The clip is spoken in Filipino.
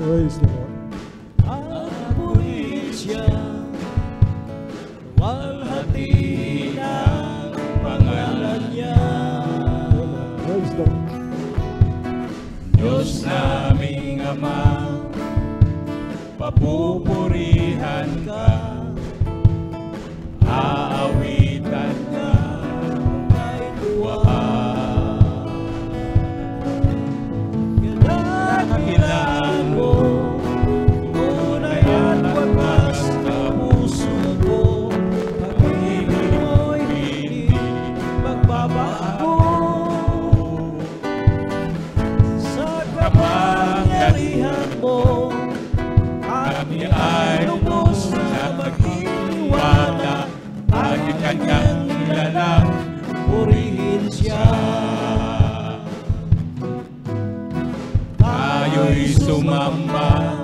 Praise the Lord. Purihin siya, walhati ng pangalan niya. Praise the Lord. Diyos naming Ama, papupurihan ka, aawitan ka kahit buwan. Kailangan mo, tunay at wagas na puso ko, pag-ibig mo'y hindi magbabago. Sa kapangyarihan mo, kami ay lubos na magtitiwala, at kanyang nilalang purihin siya. Tayo'y sumamba